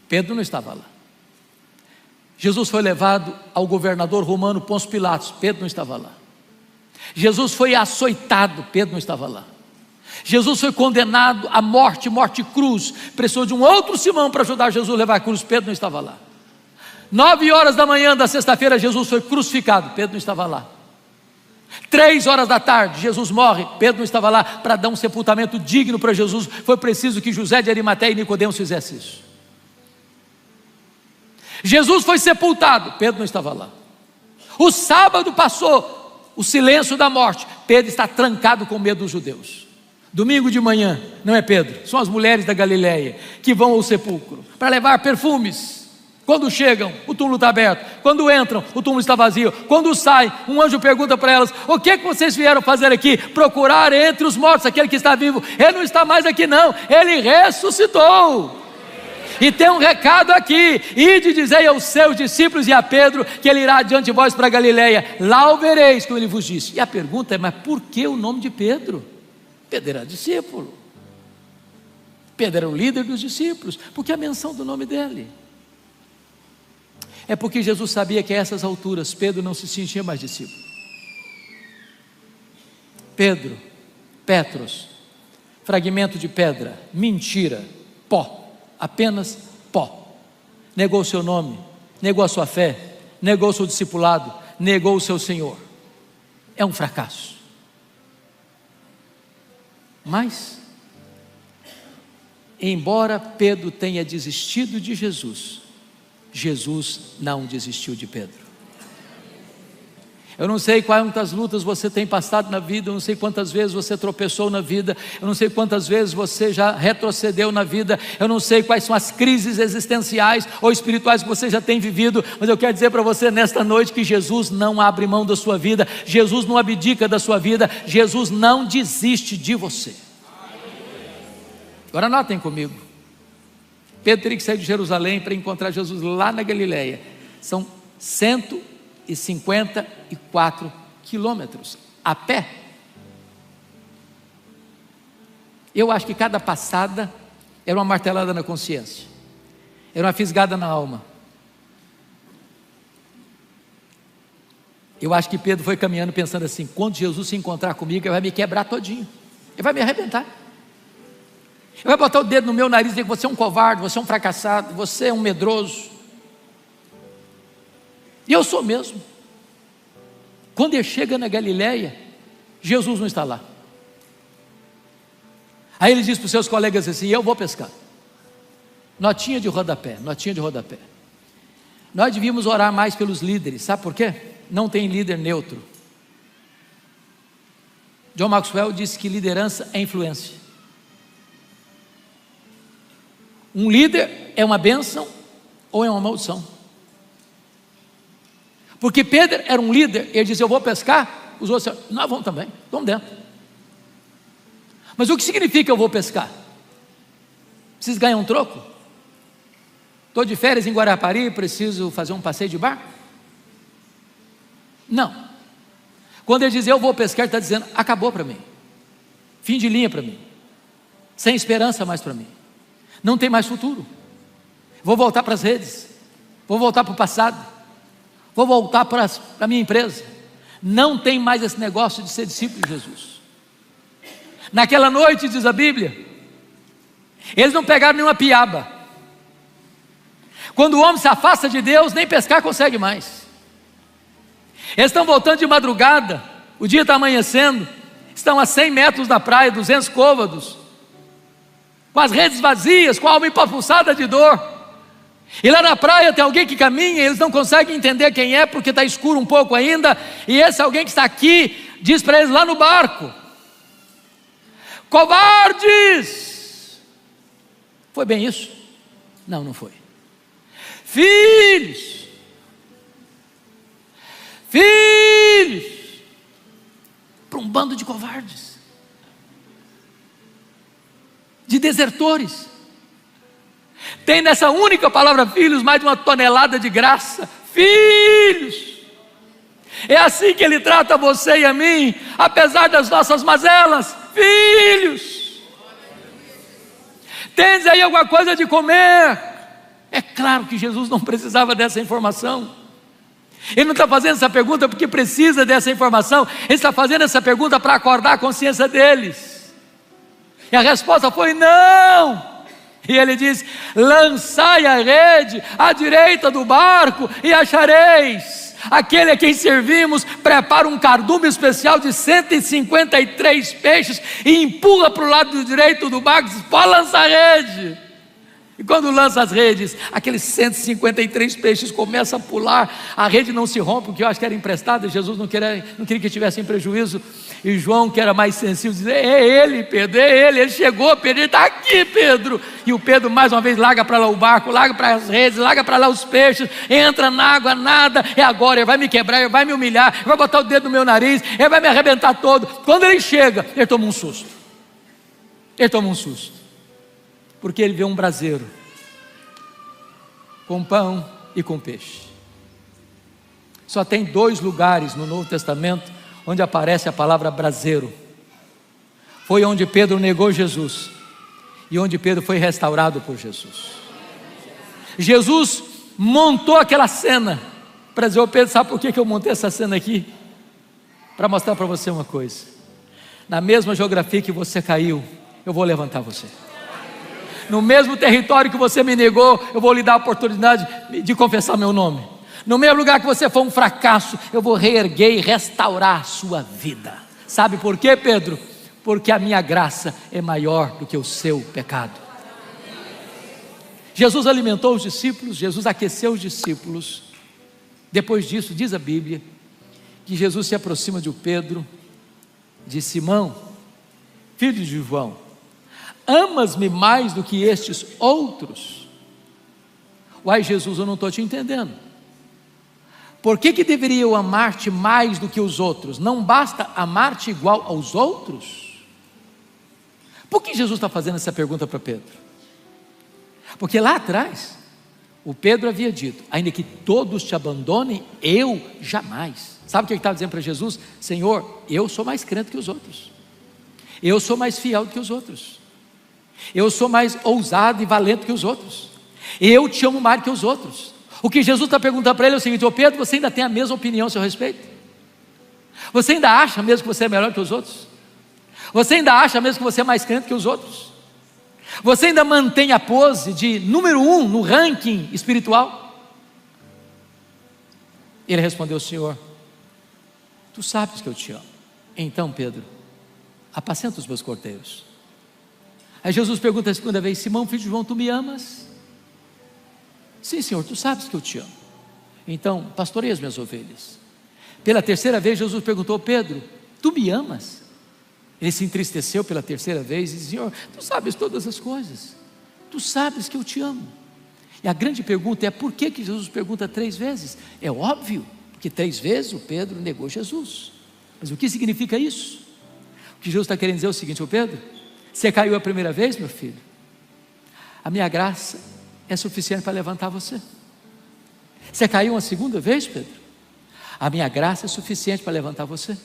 Pedro não estava lá. Jesus foi levado ao governador romano Pôncio Pilatos, Pedro não estava lá. Jesus foi açoitado, Pedro não estava lá. Jesus foi condenado à morte, morte cruz. Precisou de um outro Simão para ajudar Jesus a levar a cruz. Pedro não estava lá. 9 horas da manhã da sexta-feira, Jesus foi crucificado. Pedro não estava lá. 3 horas da tarde, Jesus morre. Pedro não estava lá. Para dar um sepultamento digno para Jesus, foi preciso que José de Arimateia e Nicodemos fizessem isso. Jesus foi sepultado. Pedro não estava lá. O sábado passou, o silêncio da morte. Pedro está trancado com medo dos judeus. Domingo de manhã, não é Pedro, são as mulheres da Galileia que vão ao sepulcro para levar perfumes. Quando chegam, o túmulo está aberto. Quando entram, o túmulo está vazio. Quando saem, um anjo pergunta para elas: o que vocês vieram fazer aqui? Procurar entre os mortos aquele que está vivo. Ele não está mais aqui não, ele ressuscitou. E tem um recado aqui: ide dizei aos seus discípulos e a Pedro que ele irá adiante de vós para a Galileia, lá o vereis, como ele vos disse. E a pergunta é: mas por que o nome de Pedro? Pedro era discípulo, Pedro era o líder dos discípulos. Por que a menção do nome dele? É porque Jesus sabia que a essas alturas Pedro não se sentia mais discípulo. Pedro, Petros, fragmento de pedra, mentira, pó, apenas pó. Negou o seu nome, negou a sua fé, negou o seu discipulado, negou o seu Senhor. É um fracasso. Mas, embora Pedro tenha desistido de Jesus, Jesus não desistiu de Pedro. Eu não sei quantas lutas você tem passado na vida, eu não sei quantas vezes você tropeçou na vida, eu não sei quantas vezes você já retrocedeu na vida, eu não sei quais são as crises existenciais ou espirituais que você já tem vivido, mas eu quero dizer para você nesta noite que Jesus não abre mão da sua vida, Jesus não abdica da sua vida, Jesus não desiste de você. Agora notem comigo, Pedro teria que sair de Jerusalém para encontrar Jesus lá na Galileia. São 154 quilômetros a pé. Eu acho que cada passada era uma martelada na consciência, era uma fisgada na alma. Eu acho que Pedro foi caminhando pensando assim: quando Jesus se encontrar comigo, ele vai me quebrar todinho, ele vai me arrebentar. Ele vai botar o dedo no meu nariz e dizer que você é um covarde, você é um fracassado, você é um medroso. E eu sou mesmo. Quando ele chega na Galileia, Jesus não está lá. Aí ele diz para os seus colegas assim: eu vou pescar. Notinha de rodapé, notinha de rodapé. Nós devíamos orar mais pelos líderes, sabe por quê? Não tem líder neutro. John Maxwell disse que liderança é influência. Um líder é uma bênção ou é uma maldição? Porque Pedro era um líder, ele dizia: eu vou pescar. Os outros disseram: nós vamos também, vamos dentro. Mas o que significa eu vou pescar? Vocês ganham um troco? Estou de férias em Guarapari, preciso fazer um passeio de barco? Não. Quando ele diz eu vou pescar, ele está dizendo: acabou para mim, fim de linha para mim, sem esperança mais para mim, não tem mais futuro, vou voltar para as redes, vou voltar para o passado, vou voltar para a minha empresa. Não tem mais esse negócio de ser discípulo de Jesus. Naquela noite, diz a Bíblia, eles não pegaram nenhuma piaba. Quando o homem se afasta de Deus, nem pescar consegue mais. Eles estão voltando de madrugada, o dia está amanhecendo, estão a 100 metros da praia, 200 côvados, com as redes vazias, com a alma empapuçada de dor. E lá na praia tem alguém que caminha, eles não conseguem entender quem é, porque está escuro um pouco ainda, e esse alguém que está aqui, diz para eles lá no barco: covardes! Foi bem isso? Não, não foi. Filhos, para um bando de covardes, de desertores. Tem nessa única palavra filhos mais de uma tonelada de graça. Filhos, é assim que Ele trata você e a mim, apesar das nossas mazelas. Filhos, tens aí alguma coisa de comer? É claro que Jesus não precisava dessa informação. Ele não está fazendo essa pergunta porque precisa dessa informação. Ele está fazendo essa pergunta para acordar a consciência deles. E a resposta foi: não. E ele diz: lançai a rede à direita do barco e achareis. Aquele a quem servimos prepara um cardume especial de 153 peixes e empurra para o lado direito do barco e diz: pode lançar a rede. E quando lança as redes, aqueles 153 peixes começam a pular, a rede não se rompe, porque eu acho que era emprestada, Jesus não queria que tivesse em prejuízo. E João, que era mais sensível, dizia: é ele, Pedro, é ele chegou, Pedro, ele está aqui, Pedro. E o Pedro mais uma vez larga para lá o barco, larga para as redes, larga para lá os peixes, entra na água, nada, é agora, ele vai me quebrar, ele vai me humilhar, ele vai botar o dedo no meu nariz, ele vai me arrebentar todo. Quando ele chega, ele toma um susto, porque ele vê um braseiro, com pão e com peixe. Só tem 2 lugares no Novo Testamento onde aparece a palavra braseiro. Foi onde Pedro negou Jesus e onde Pedro foi restaurado por Jesus. Jesus montou aquela cena para dizer: ô Pedro, sabe por que eu montei essa cena aqui? Para mostrar para você uma coisa: na mesma geografia que você caiu, eu vou levantar você. No mesmo território que você me negou, eu vou lhe dar a oportunidade de confessar meu nome. No mesmo lugar que você foi um fracasso, eu vou reerguer e restaurar a sua vida. Sabe por quê, Pedro? Porque a minha graça é maior do que o seu pecado. Jesus alimentou os discípulos, Jesus aqueceu os discípulos. Depois disso, diz a Bíblia, que Jesus se aproxima de Pedro, de Simão, filho de João: amas-me mais do que estes outros? Uai, Jesus, eu não estou te entendendo. Por que deveria eu amar-te mais do que os outros? Não basta amar-te igual aos outros? Por que Jesus está fazendo essa pergunta para Pedro? Porque lá atrás, o Pedro havia dito: ainda que todos te abandonem, eu jamais. Sabe o que ele estava dizendo para Jesus? Senhor, eu sou mais crente que os outros, eu sou mais fiel do que os outros, eu sou mais ousado e valente que os outros, eu te amo mais que os outros. O que Jesus está perguntando para ele é o seguinte: ô Pedro, você ainda tem a mesma opinião a seu respeito? Você ainda acha mesmo que você é melhor que os outros? Você ainda acha mesmo que você é mais crente que os outros? Você ainda mantém a pose de número 1 no ranking espiritual? Ele respondeu: Senhor, tu sabes que eu te amo. Então, Pedro, apacenta os meus cordeiros. Aí Jesus pergunta a segunda vez: Simão, filho de João, tu me amas? Sim, Senhor, tu sabes que eu te amo. Então, pastoreia as minhas ovelhas. Pela terceira vez, Jesus perguntou: Pedro, tu me amas? Ele se entristeceu pela terceira vez e disse: Senhor, tu sabes todas as coisas, tu sabes que eu te amo. E a grande pergunta é: por que Jesus pergunta 3 vezes? É óbvio, porque 3 vezes o Pedro negou Jesus. Mas o que significa isso? O que Jesus está querendo dizer é o seguinte: ô Pedro, você caiu a primeira vez, meu filho, a minha graça é suficiente para levantar você. Você caiu uma segunda vez, Pedro, a minha graça é suficiente para levantar você.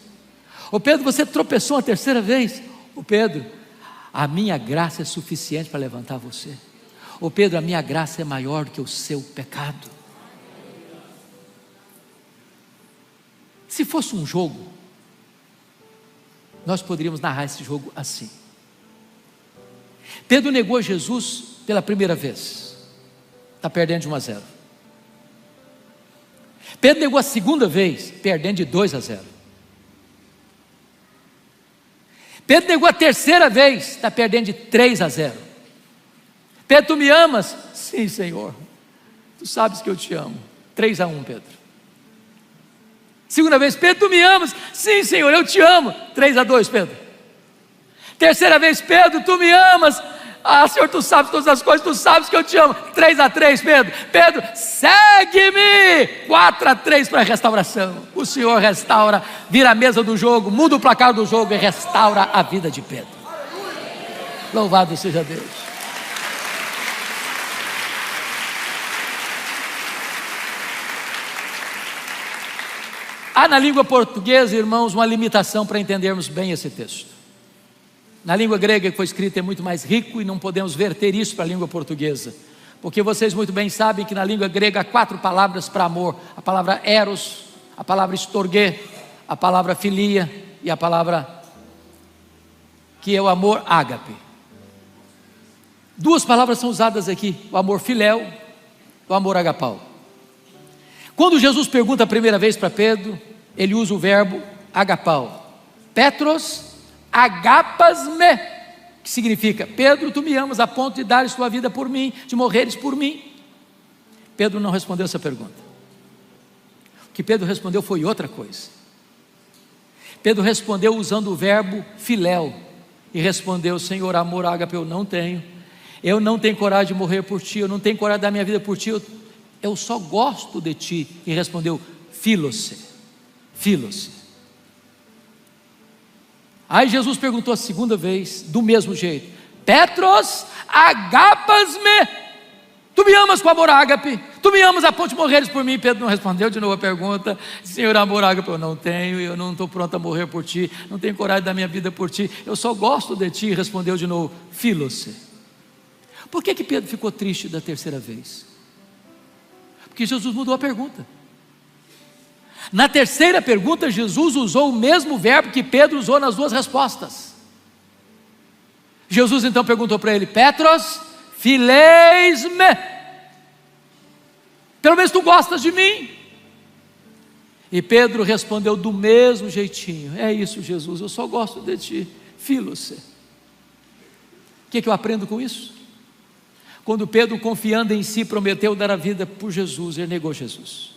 Ô Pedro, você tropeçou uma terceira vez. Ô Pedro, a minha graça é suficiente para levantar você. Ô Pedro, a minha graça é maior do que o seu pecado. Se fosse um jogo, nós poderíamos narrar esse jogo assim: Pedro negou Jesus pela primeira vez, está perdendo de 1-0. Pedro negou a segunda vez, perdendo de 2-0. Pedro negou a terceira vez, está perdendo de 3-0. Pedro, tu me amas? Sim, Senhor, tu sabes que eu te amo. 3-1, Pedro. Segunda vez: Pedro, tu me amas? Sim, Senhor, eu te amo. 3-2, Pedro. Terceira vez: Pedro, tu me amas? Ah, Senhor, tu sabes todas as coisas, tu sabes que eu te amo. 3-3, Pedro. Pedro, segue-me. 4-3 para a restauração. O Senhor restaura, vira a mesa do jogo, muda o placar do jogo e restaura a vida de Pedro. Louvado seja Deus. Há na língua portuguesa, irmãos, uma limitação para entendermos bem esse texto. Na língua grega que foi escrita é muito mais rico e não podemos verter isso para a língua portuguesa, porque vocês muito bem sabem que na língua grega há 4 palavras para amor: a palavra eros, a palavra storge, a palavra filia e a palavra que é o amor ágape. Duas palavras são usadas aqui: o amor filéu, o amor agapau. Quando Jesus pergunta a primeira vez para Pedro, ele usa o verbo agapau. Petros agapasme, que significa: Pedro, tu me amas a ponto de dares tua vida por mim, de morreres por mim. Pedro não respondeu essa pergunta. O que Pedro respondeu foi outra coisa. Pedro respondeu usando o verbo filéu, e respondeu: Senhor, amor ágape eu não tenho coragem de morrer por ti, eu não tenho coragem de dar minha vida por ti, eu só gosto de ti. E respondeu: filose. Aí Jesus perguntou a segunda vez, do mesmo jeito: Petros agapasme, tu me amas com amor ágape, tu me amas a ponto de morreres por mim. Pedro não respondeu de novo a pergunta: Senhor, amor ágape eu não tenho, eu não estou pronto a morrer por ti, não tenho coragem de dar minha vida por ti, eu só gosto de ti. E respondeu de novo: filose. Por que Pedro ficou triste da terceira vez? Porque Jesus mudou a pergunta. Na terceira pergunta, Jesus usou o mesmo verbo que Pedro usou nas duas respostas. Jesus então perguntou para ele: Petros, fileis-me, pelo menos tu gostas de mim? E Pedro respondeu do mesmo jeitinho: é isso, Jesus, eu só gosto de ti, filose. O que eu aprendo com isso? Quando Pedro, confiando em si, prometeu dar a vida por Jesus, ele negou Jesus.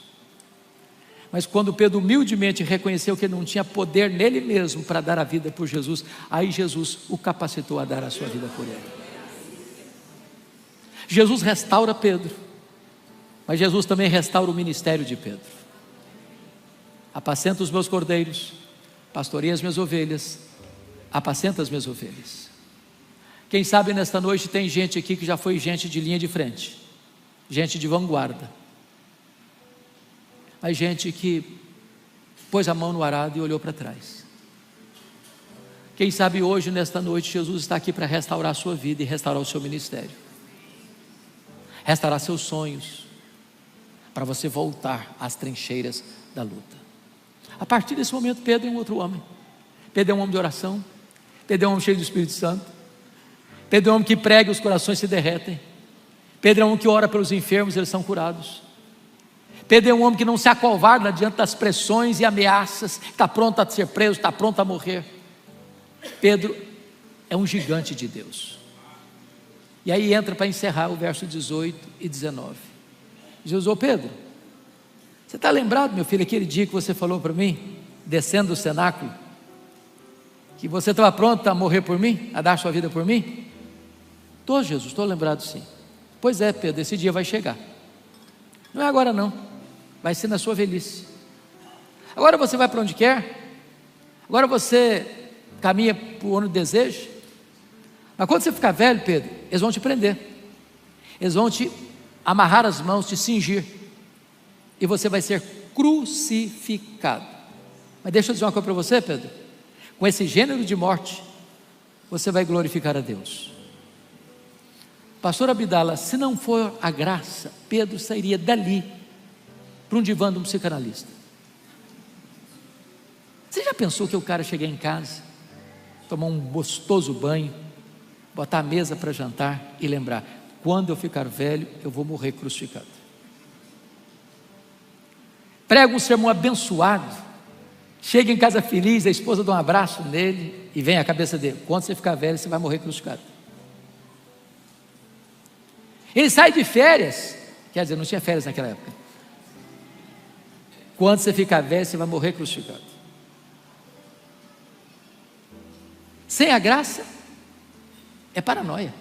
Mas quando Pedro humildemente reconheceu que não tinha poder nele mesmo para dar a vida por Jesus, aí Jesus o capacitou a dar a sua vida por ele. Jesus restaura Pedro, mas Jesus também restaura o ministério de Pedro. Apacenta os meus cordeiros, pastoreia as minhas ovelhas, apacenta as minhas ovelhas. Quem sabe nesta noite tem gente aqui que já foi gente de linha de frente, gente de vanguarda, mas gente que pôs a mão no arado e olhou para trás. Quem sabe hoje, nesta noite, Jesus está aqui para restaurar a sua vida e restaurar o seu ministério, restaurar seus sonhos, para você voltar às trincheiras da luta. A partir desse momento, Pedro é um outro homem. Pedro é um homem de oração, Pedro é um homem cheio do Espírito Santo, Pedro é um homem que prega e os corações se derretem. Pedro é um homem que ora pelos enfermos, eles são curados. Pedro é um homem que não se acovarda diante das pressões e ameaças, está pronto a ser preso, está pronto a morrer. Pedro é um gigante de Deus. E aí entra para encerrar o verso 18 e 19. Jesus: ô Pedro, você está lembrado, meu filho, aquele dia que você falou para mim, descendo do cenáculo, que você estava pronto a morrer por mim, a dar sua vida por mim? Estou, Jesus, estou lembrado sim. Pois é, Pedro, esse dia vai chegar. Não é agora não, vai ser na sua velhice. Agora você vai para onde quer, agora você caminha para onde deseja. Mas quando você ficar velho, Pedro, eles vão te prender, eles vão te amarrar as mãos, te cingir, e você vai ser crucificado. Mas deixa eu dizer uma coisa para você, Pedro: com esse gênero de morte, você vai glorificar a Deus. Pastor Abdala, se não for a graça, Pedro sairia dali para um divã de um psicanalista. Você já pensou que o cara chegar em casa, tomar um gostoso banho, botar a mesa para jantar e lembrar: quando eu ficar velho, eu vou morrer crucificado? Prega um sermão abençoado, chega em casa feliz, a esposa dá um abraço nele e vem a cabeça dele: quando você ficar velho, você vai morrer crucificado. Ele sai de férias, quer dizer, não tinha férias naquela época. Quando você ficar velho, você vai morrer crucificado. Sem a graça, é paranoia.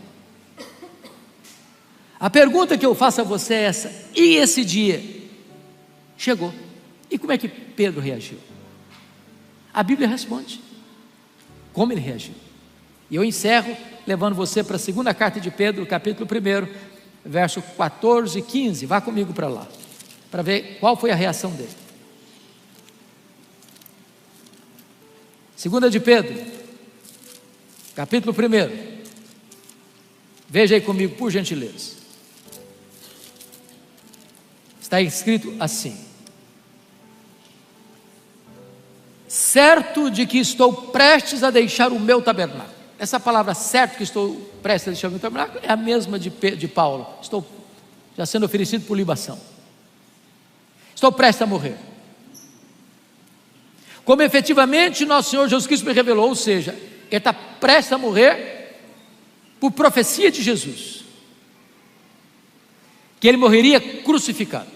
A pergunta que eu faço a você é essa: e esse dia chegou? E como é que Pedro reagiu? A Bíblia responde como ele reagiu. E eu encerro levando você para a segunda carta de Pedro, capítulo 1, verso 14 e 15, vá comigo para lá, para ver qual foi a reação dele. Segunda de Pedro, capítulo 1, veja aí comigo, por gentileza. Está escrito assim: certo de que estou prestes a deixar o meu tabernáculo. essa palavra certo que estou prestes a deixar no tabernáculo é a mesma de Paulo. Estou já sendo oferecido por libação. Estou prestes a morrer. Como efetivamente nosso Senhor Jesus Cristo me revelou, ou seja, Ele está prestes a morrer por profecia de Jesus, que Ele morreria crucificado,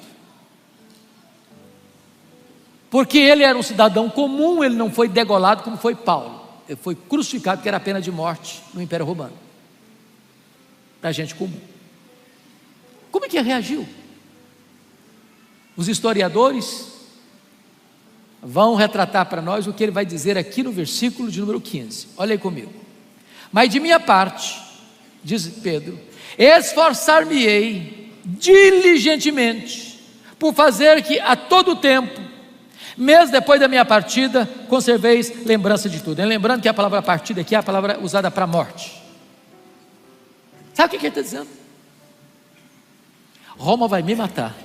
porque Ele era um cidadão comum, Ele não foi degolado como foi Paulo, Ele foi crucificado, que era a pena de morte no Império Romano, para gente comum. Como é que ele reagiu? Os historiadores vão retratar para nós o que ele vai dizer aqui no versículo de número 15. Olha aí comigo. Mas de minha parte, diz Pedro, esforçar-me-ei diligentemente por fazer que a todo tempo, mesmo depois da minha partida, conserveis lembrança de tudo. Lembrando que a palavra partida aqui é a palavra usada para morte. Sabe o que ele está dizendo? Roma vai me matar,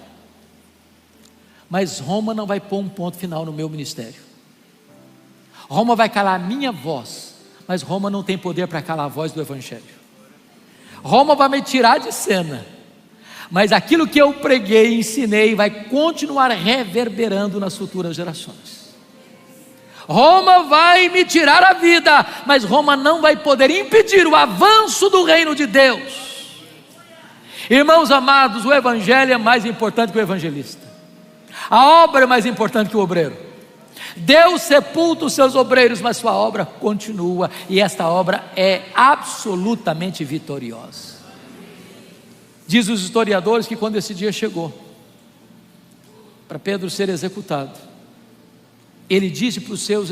mas Roma não vai pôr um ponto final no meu ministério. Roma vai calar a minha voz, mas Roma não tem poder para calar a voz do Evangelho. Roma vai me tirar de cena, mas aquilo que eu preguei e ensinei vai continuar reverberando nas futuras gerações. Roma vai me tirar a vida, mas Roma não vai poder impedir o avanço do reino de Deus. Irmãos amados, o Evangelho é mais importante que o evangelista. A obra é mais importante que o obreiro. Deus sepulta os seus obreiros, mas sua obra continua, e esta obra é absolutamente vitoriosa. Diz os historiadores que quando esse dia chegou para Pedro ser executado, ele disse para os seus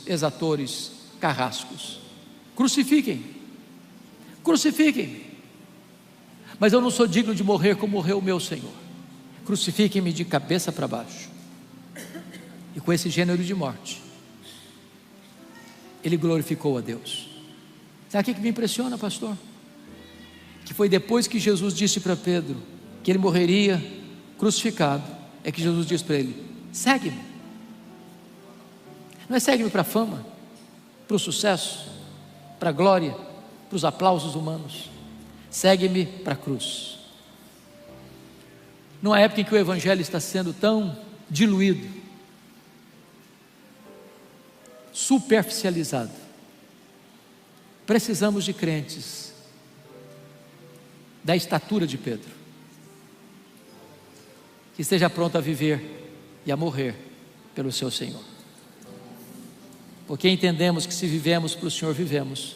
exatores, carrascos: crucifiquem, crucifiquem, mas eu não sou digno de morrer como morreu o meu Senhor. Crucifiquem-me de cabeça para baixo. E com esse gênero de morte, ele glorificou a Deus. Sabe o que me impressiona, pastor? Que foi depois que Jesus disse para Pedro que ele morreria crucificado, é que Jesus disse para ele: segue-me. Não é segue-me para a fama, para o sucesso, para a glória, para os aplausos humanos. Segue-me para a cruz. Numa época em que o Evangelho está sendo tão diluído, superficializado, precisamos de crentes da estatura de Pedro, que esteja pronto a viver e a morrer pelo seu Senhor, porque entendemos que se vivemos para o Senhor, vivemos;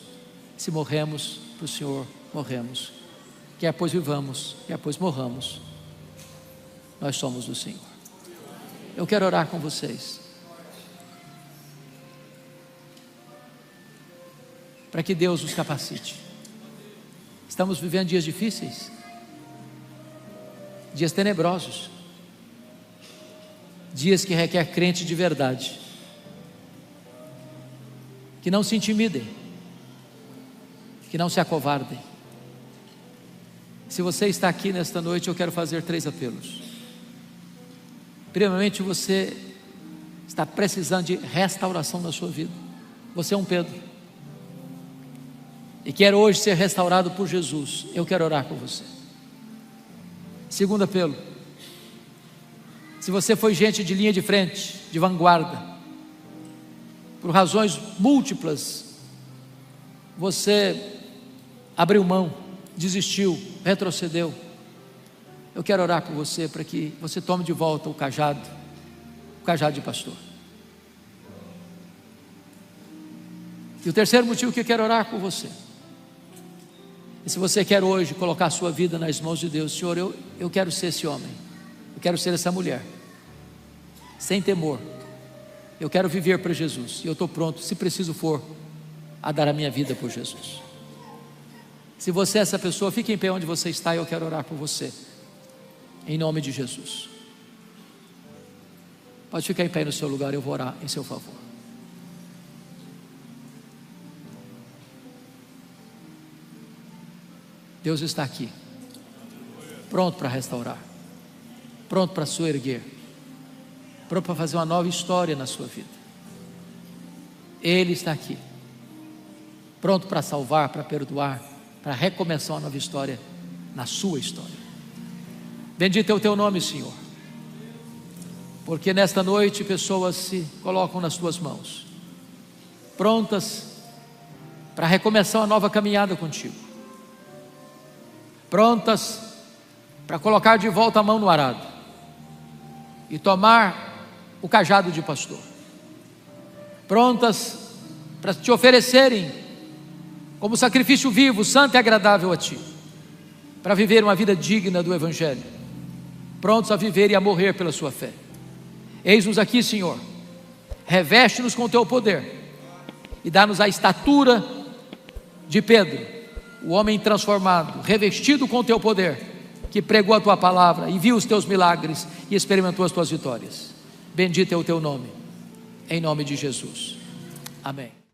se morremos para o Senhor, morremos. Quer pois vivamos, quer pois morramos, nós somos do Senhor. Eu quero orar com vocês, para que Deus os capacite. Estamos vivendo dias difíceis, dias tenebrosos, dias que requer crente de verdade, que não se intimidem, que não se acovardem. Se você está aqui nesta noite, eu quero fazer 3 apelos. Primeiramente, você está precisando de restauração na sua vida. Você é um Pedro e quer hoje ser restaurado por Jesus. Eu quero orar por você. Segundo apelo: se você foi gente de linha de frente, de vanguarda, por razões múltiplas, você abriu mão, desistiu, retrocedeu, eu quero orar por você, para que você tome de volta o cajado de pastor. E o terceiro motivo que eu quero orar por você, e se você quer hoje colocar a sua vida nas mãos de Deus: Senhor, eu quero ser esse homem, eu quero ser essa mulher, sem temor, eu quero viver para Jesus, e eu estou pronto, se preciso for, a dar a minha vida por Jesus. Se você é essa pessoa, fique em pé onde você está, e eu quero orar por você, em nome de Jesus. Pode ficar em pé no seu lugar, eu vou orar em seu favor. Deus está aqui, pronto para restaurar, pronto para soerguer, pronto para fazer uma nova história na sua vida. Ele está aqui, pronto para salvar, para perdoar, para recomeçar uma nova história na sua história. Bendito é o teu nome, Senhor, porque nesta noite pessoas se colocam nas tuas mãos, prontas para recomeçar uma nova caminhada contigo, prontas para colocar de volta a mão no arado e tomar o cajado de pastor, prontas para te oferecerem como sacrifício vivo, santo e agradável a ti, para viver uma vida digna do Evangelho, prontos a viver e a morrer pela sua fé. Eis-nos aqui, Senhor, reveste-nos com o teu poder e dá-nos a estatura de Pedro, o homem transformado, revestido com o teu poder, que pregou a tua palavra e viu os teus milagres e experimentou as tuas vitórias. Bendito é o teu nome, em nome de Jesus, amém.